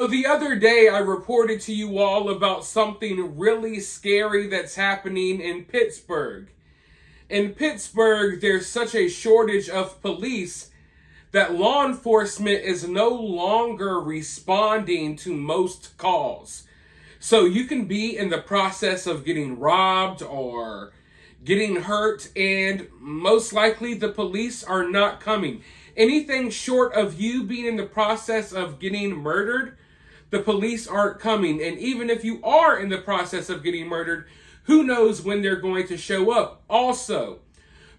So the other day, I reported to you all about something really scary that's happening in Pittsburgh. In Pittsburgh, there's such a shortage of police that law enforcement is no longer responding to most calls. So you can be in the process of getting robbed or getting hurt, and most likely the police are not coming. Anything short of you being in the process of getting murdered, the police aren't coming. And even if you are in the process of getting murdered, who knows when they're going to show up. Also,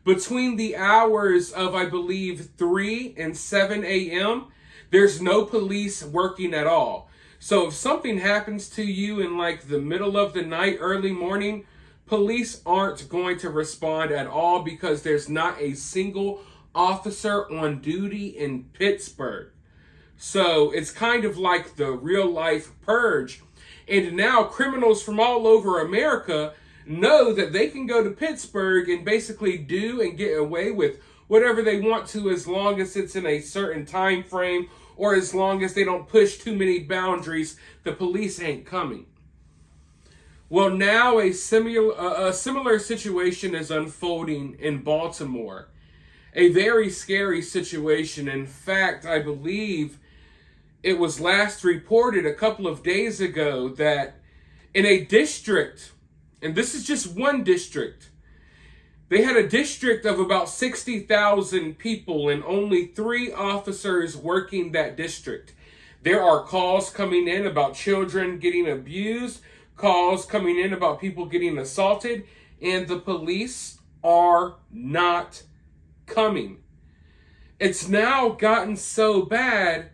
between the hours of, I believe, 3 and 7 a.m., there's no police working at all. So if something happens to you in like the middle of the night, early morning, police aren't going to respond at all because there's not a single officer on duty in Pittsburgh. So it's kind of like the real life purge. And now criminals from all over America know that they can go to Pittsburgh and basically do and get away with whatever they want to, as long as it's in a certain time frame or as long as they don't push too many boundaries. The police ain't coming. Well, now a similar situation is unfolding in Baltimore. A very scary situation. In fact, I believe it was last reported a couple of days ago that in a district, and this is just one district, they had a district of about 60,000 people and only 3 officers working that district. There are calls coming in about children getting abused, calls coming in about people getting assaulted, and the police are not coming. It's now gotten so bad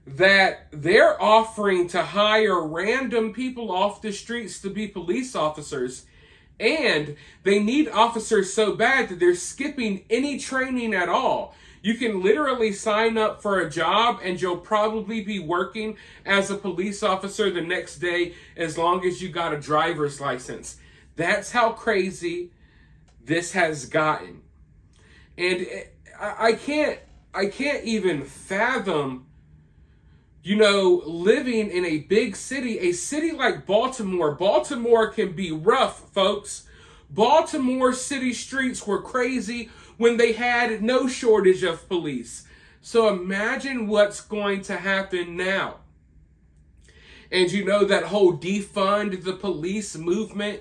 that they're offering to hire random people off the streets to be police officers. And they need officers so bad that they're skipping any training at all. You can literally sign up for a job and you'll probably be working as a police officer the next day as long as you got a driver's license. That's how crazy this has gotten. And I can't even fathom, living in a big city, a city like Baltimore. Baltimore can be rough, folks. Baltimore city streets were crazy when they had no shortage of police. So imagine what's going to happen now. And that whole defund the police movement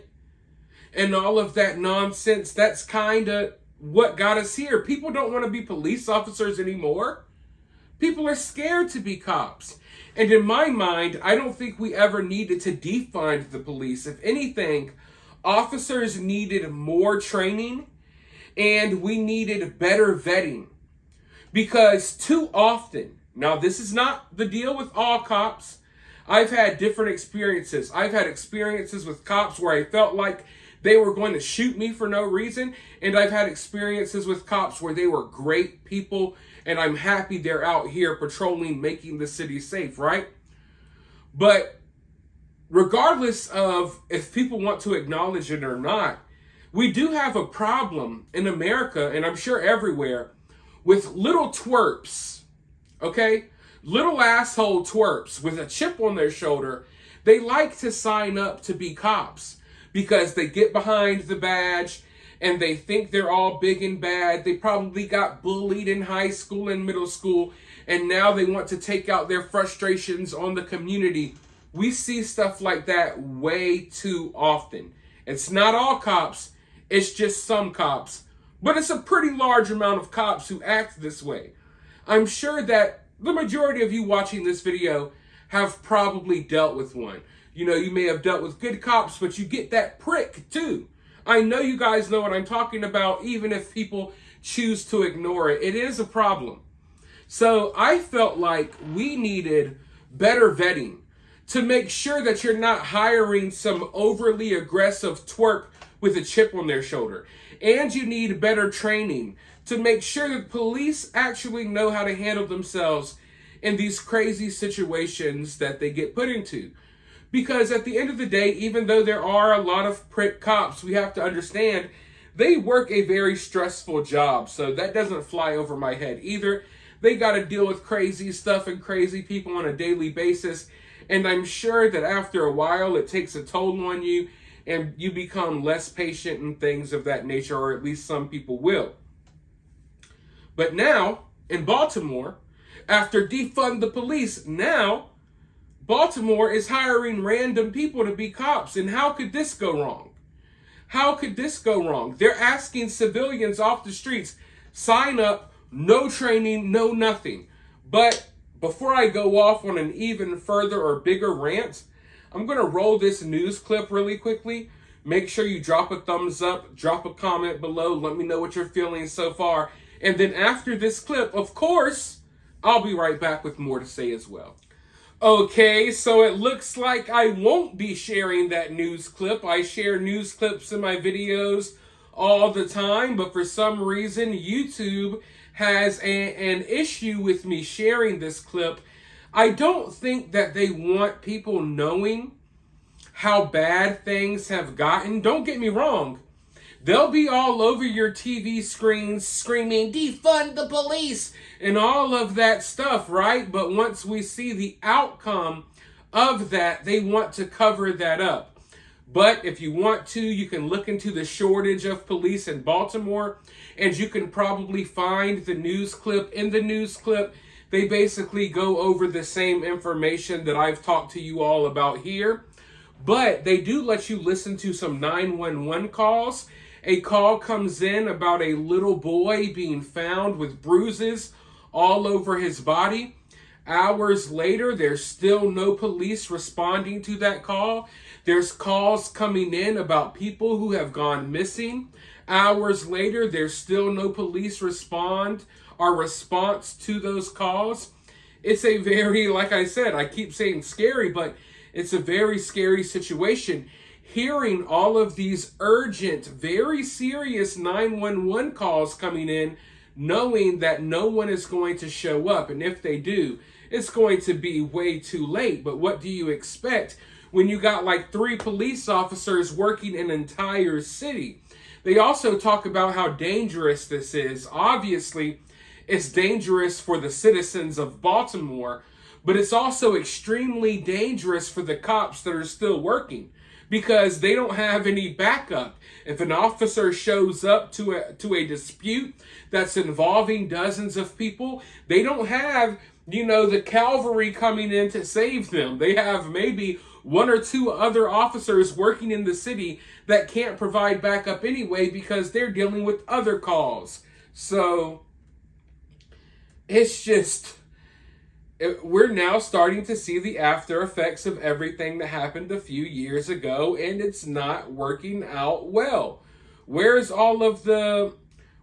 and all of that nonsense, that's kind of what got us here. People don't want to be police officers anymore. People are scared to be cops. And in my mind, I don't think we ever needed to defund the police. If anything, officers needed more training and we needed better vetting. Because too often, now this is not the deal with all cops. I've had different experiences. I've had experiences with cops where I felt like they were going to shoot me for no reason. And I've had experiences with cops where they were great people and I'm happy they're out here patrolling, making the city safe, right? But regardless of if people want to acknowledge it or not, we do have a problem in America, and I'm sure everywhere, with little twerps, okay? Little asshole twerps with a chip on their shoulder. They like to sign up to be cops because they get behind the badge and they think they're all big and bad. They probably got bullied in high school and middle school, and now they want to take out their frustrations on the community. We see stuff like that way too often. It's not all cops, it's just some cops, but it's a pretty large amount of cops who act this way. I'm sure that the majority of you watching this video have probably dealt with one. You may have dealt with good cops, but you get that prick too. I know you guys know what I'm talking about, even if people choose to ignore it. It is a problem. So I felt like we needed better vetting to make sure that you're not hiring some overly aggressive twerp with a chip on their shoulder. And you need better training to make sure that police actually know how to handle themselves in these crazy situations that they get put into. Because at the end of the day, even though there are a lot of prick cops, we have to understand they work a very stressful job. So that doesn't fly over my head either. They got to deal with crazy stuff and crazy people on a daily basis. And I'm sure that after a while, it takes a toll on you and you become less patient and things of that nature, or at least some people will. But now, in Baltimore, after defund the police, now Baltimore is hiring random people to be cops. And how could this go wrong? How could this go wrong? They're asking civilians off the streets, sign up, no training, no nothing. But before I go off on an even further or bigger rant, I'm going to roll this news clip really quickly. Make sure you drop a thumbs up, drop a comment below. Let me know what you're feeling so far. And then after this clip, of course, I'll be right back with more to say as well. Okay, so it looks like I won't be sharing that news clip. I share news clips in my videos all the time, but for some reason, YouTube has an issue with me sharing this clip. I don't think that they want people knowing how bad things have gotten. Don't get me wrong. They'll be all over your TV screens screaming, defund the police, and all of that stuff, right? But once we see the outcome of that, they want to cover that up. But if you want to, you can look into the shortage of police in Baltimore, and you can probably find the news clip. In the news clip, they basically go over the same information that I've talked to you all about here. But they do let you listen to some 911 calls. A call comes in about a little boy being found with bruises all over his body. Hours later, there's still no police responding to that call. There's calls coming in about people who have gone missing. Hours later, there's still no police response to those calls. It's a very, like I said, I keep saying scary, but it's a very scary situation. Hearing all of these urgent, very serious 911 calls coming in, knowing that no one is going to show up. And if they do, it's going to be way too late. But what do you expect when you got like 3 police officers working an entire city? They also talk about how dangerous this is. Obviously, it's dangerous for the citizens of Baltimore, but it's also extremely dangerous for the cops that are still working, because they don't have any backup. If an officer shows up to a dispute that's involving dozens of people, they don't have, the cavalry coming in to save them. They have maybe 1 or 2 other officers working in the city that can't provide backup anyway because they're dealing with other calls. So it's just, we're now starting to see the after effects of everything that happened a few years ago, and it's not working out well. Where's all of the,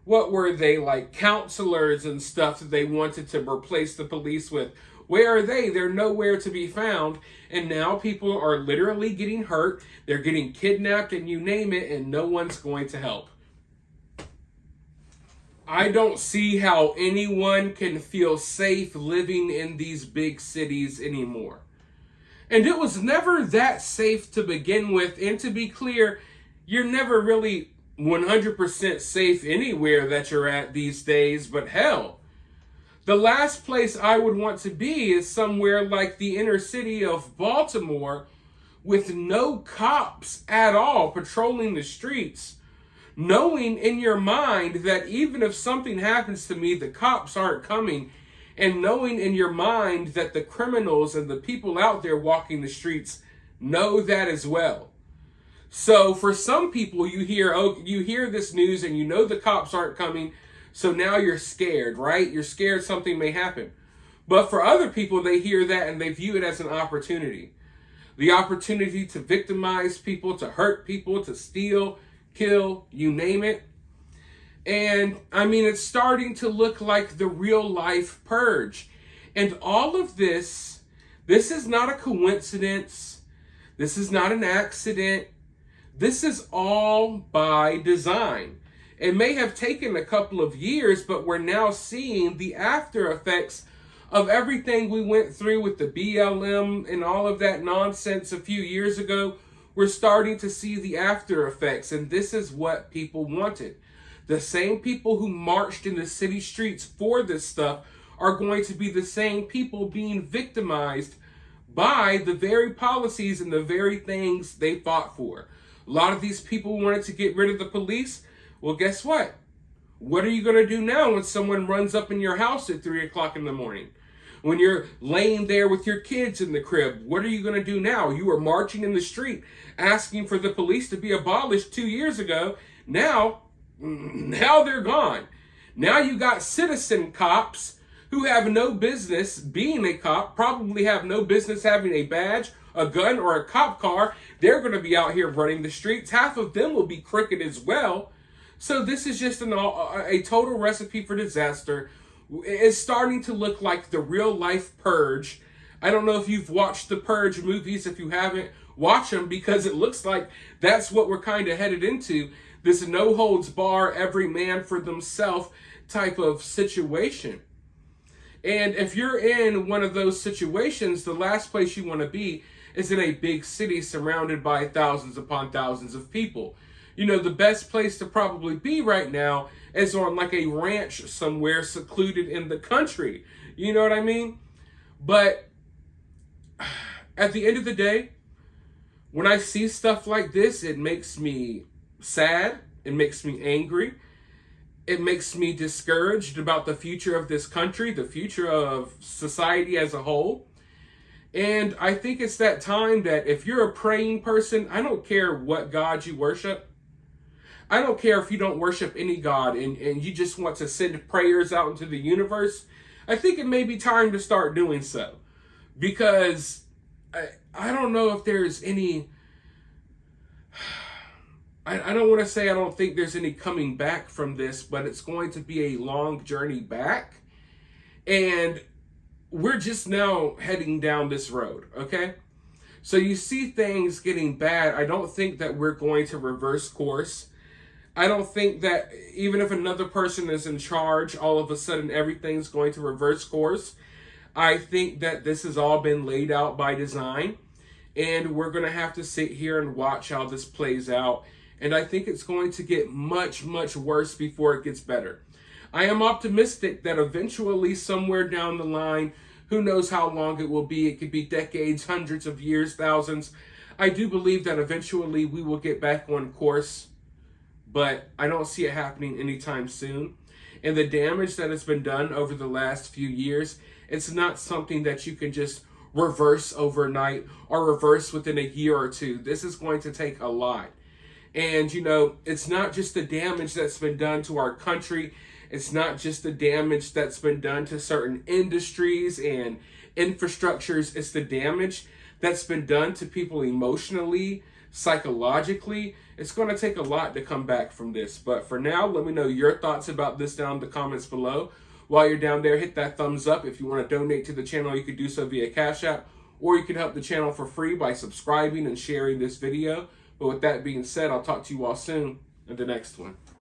what were they, like counselors and stuff that they wanted to replace the police with? Where are they? They're nowhere to be found. And now people are literally getting hurt. They're getting kidnapped and you name it, and no one's going to help. I don't see how anyone can feel safe living in these big cities anymore. And it was never that safe to begin with. And to be clear, you're never really 100% safe anywhere that you're at these days. But hell, the last place I would want to be is somewhere like the inner city of Baltimore with no cops at all patrolling the streets. Knowing in your mind that even if something happens to me, the cops aren't coming. And knowing in your mind that the criminals and the people out there walking the streets know that as well. So for some people, you hear this news and you know the cops aren't coming. So now you're scared, right? You're scared something may happen. But for other people, they hear that and they view it as an opportunity. The opportunity to victimize people, to hurt people, to steal, kill, you name it. And I mean, it's starting to look like the real life purge. And all of this is not a coincidence. This is not an accident. This is all by design. It may have taken a couple of years, but we're now seeing the after effects of everything we went through with the BLM and all of that nonsense a few years ago. We're starting to see the after effects, and this is what people wanted. The same people who marched in the city streets for this stuff are going to be the same people being victimized by the very policies and the very things they fought for. A lot of these people wanted to get rid of the police. Well, guess what? What are you going to do now when someone runs up in your house at 3 o'clock in the morning? When you're laying there with your kids in the crib, what are you going to do now? You were marching in the street asking for the police to be abolished 2 years ago. Now they're gone. Now you got citizen cops who have no business being a cop, probably have no business having a badge, a gun, or a cop car. They're going to be out here running the streets. Half of them will be crooked as well. So this is just a total recipe for disaster. It's starting to look like the real life Purge. I don't know if you've watched the Purge movies. If you haven't, watch them, because it looks like that's what we're kind of headed into. This no holds bar, every man for themselves type of situation. And if you're in one of those situations, the last place you want to be is in a big city surrounded by thousands upon thousands of people. You know, the best place to probably be right now is on like a ranch somewhere secluded in the country. You know what I mean? But at the end of the day, when I see stuff like this, it makes me sad. It makes me angry. It makes me discouraged about the future of this country, the future of society as a whole. And I think it's that time that if you're a praying person, I don't care what God you worship. I don't care if you don't worship any God and you just want to send prayers out into the universe. I think it may be time to start doing so. Because I don't know if there's any... I don't want to say I don't think there's any coming back from this, but it's going to be a long journey back. And we're just now heading down this road, okay? So you see things getting bad. I don't think that we're going to reverse course. I don't think that even if another person is in charge, all of a sudden everything's going to reverse course. I think that this has all been laid out by design, and we're going to have to sit here and watch how this plays out. And I think it's going to get much, much worse before it gets better. I am optimistic that eventually, somewhere down the line, who knows how long it will be, it could be decades, hundreds of years, thousands. I do believe that eventually we will get back on course, but I don't see it happening anytime soon. And the damage that has been done over the last few years, it's not something that you can just reverse overnight or reverse within a year or two. This is going to take a lot. And, you know, it's not just the damage that's been done to our country. It's not just the damage that's been done to certain industries and infrastructures. It's the damage that's been done to people emotionally, psychologically. It's going to take a lot to come back from this. But for now, let me know your thoughts about this down in the comments below. While you're down there, hit that thumbs up. If you want to donate to the channel, you could do so via CashApp, or you can help the channel for free by subscribing and sharing this video. But with that being said, I'll talk to you all soon in the next one.